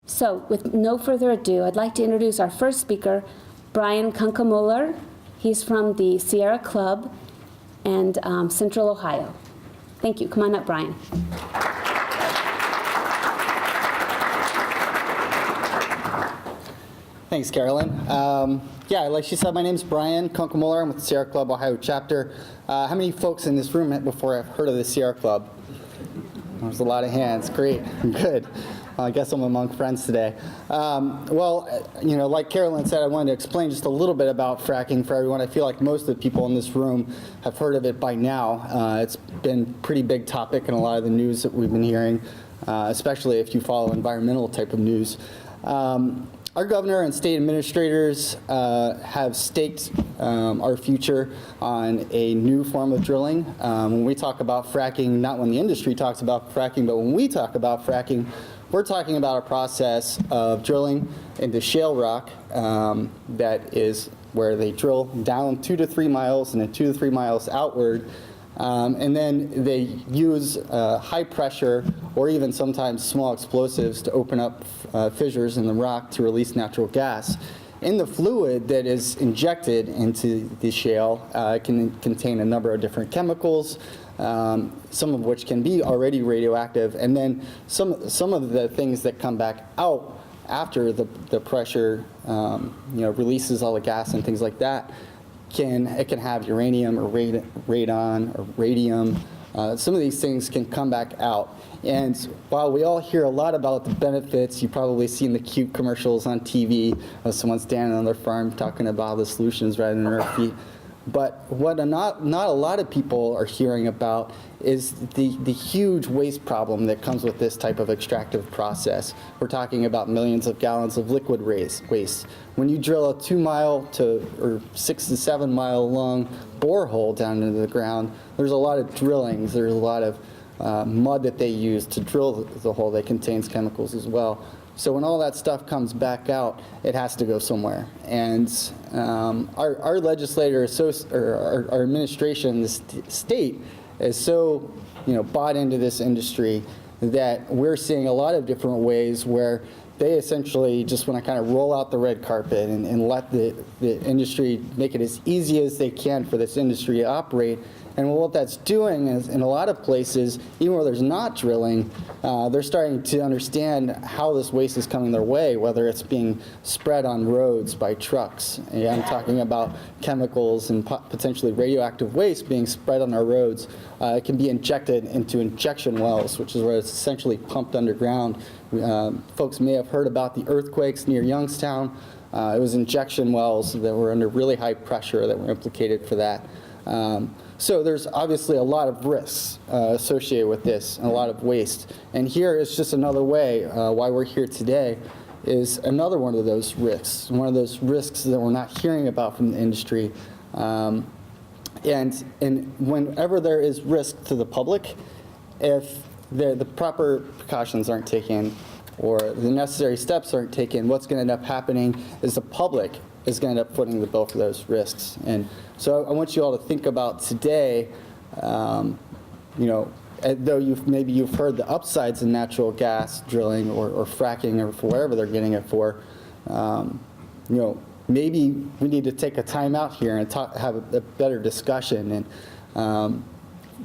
So, with no further ado, I'd like to introduce our first speaker, Brian Kunkemoeller. He's from the Sierra Club and Central Ohio. Thank you. Come on up, Brian. Thanks, Carolyn. Yeah, like she said, my name's Brian Kunkemoeller. I'm with the Sierra Club Ohio chapter. How many folks in this room before have heard of the Sierra Club? There's a lot of hands. Great. Good. I guess I'm among friends today. Well, you know, like Carolyn said, I wanted to explain just a little bit about fracking for everyone. I feel like most of the people in this room have heard of it by now. It's been a pretty big topic in a lot of the news that we've been hearing, especially if you follow environmental type of news. Our governor and state administrators have staked our future on a new form of drilling. When we talk about fracking, not when the industry talks about fracking, but when we talk about fracking, we're talking about a process of drilling into shale rock that is where they drill down 2 to 3 miles and then 2 to 3 miles outward. And then they use high pressure or even sometimes small explosives to open up fissures in the rock to release natural gas. In the fluid that is injected into the shale, it can contain a number of different chemicals, some of which can be already radioactive, and then some of the things that come back out after the pressure releases all the gas and things like that. It can have uranium or radon or radium. Some of these things can come back out. And while we all hear a lot about the benefits, you've probably seen the cute commercials on TV of someone standing on their farm talking about the solutions right under their feet. But what not a lot of people are hearing about is the huge waste problem that comes with this type of extractive process. We're talking about millions of gallons of liquid waste. When you drill a 2 mile or 6 to 7 mile long borehole down into the ground, there's a lot of drillings. There's a lot of mud that they use to drill the hole that contains chemicals as well. So when all that stuff comes back out, it has to go somewhere. And our legislator, our administration, the state, is so bought into this industry that we're seeing a lot of different ways where they essentially just want to kind of roll out the red carpet and let the industry make it as easy as they can for this industry to operate. And what that's doing is, in a lot of places, even where there's not drilling, they're starting to understand how this waste is coming their way, whether it's being spread on roads by trucks. And I'm talking about chemicals and potentially radioactive waste being spread on our roads. It can be injected into injection wells, which is where it's essentially pumped underground. Folks may have heard about the earthquakes near Youngstown. It was injection wells that were under really high pressure that were implicated for that. So there's obviously a lot of risks associated with this, and a lot of waste. And here is just another way why we're here today is another one of those risks, one of those risks that we're not hearing about from the industry. And whenever there is risk to the public, if the proper precautions aren't taken or the necessary steps aren't taken, what's going to end up happening is the public is going to end up footing the bill for those risks. And so I want you all to think about today, though maybe you've heard the upsides of natural gas drilling or fracking or for wherever they're getting it for, maybe we need to take a time out here and have a better discussion. And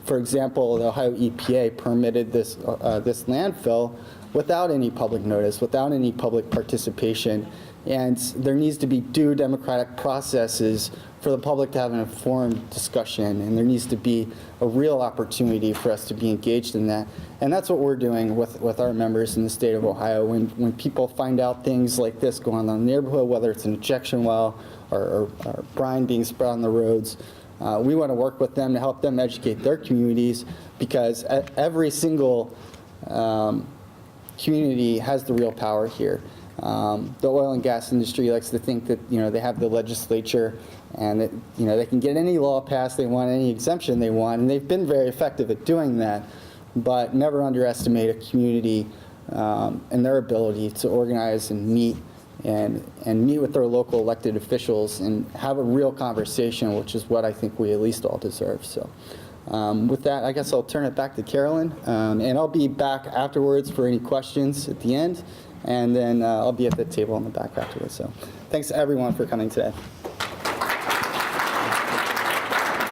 for example, the Ohio EPA permitted this landfill without any public notice, without any public participation. And there needs to be due democratic processes for the public to have an informed discussion, and there needs to be a real opportunity for us to be engaged in that. And that's what we're doing with our members in the state of Ohio. When people find out things like this going on in the neighborhood, whether it's an injection well or brine being spread on the roads, we want to work with them to help them educate their communities, because every single community has the real power here. The oil and gas industry likes to think that they have the legislature and that they can get any law passed they want, any exemption they want, and they've been very effective at doing that. But never underestimate a community and their ability to organize and meet with their local elected officials and have a real conversation, which is what I think we at least all deserve. So. With that, I guess I'll turn it back to Carolyn, and I'll be back afterwards for any questions at the end. and then I'll be at the table in the back afterwards. So thanks everyone for coming today.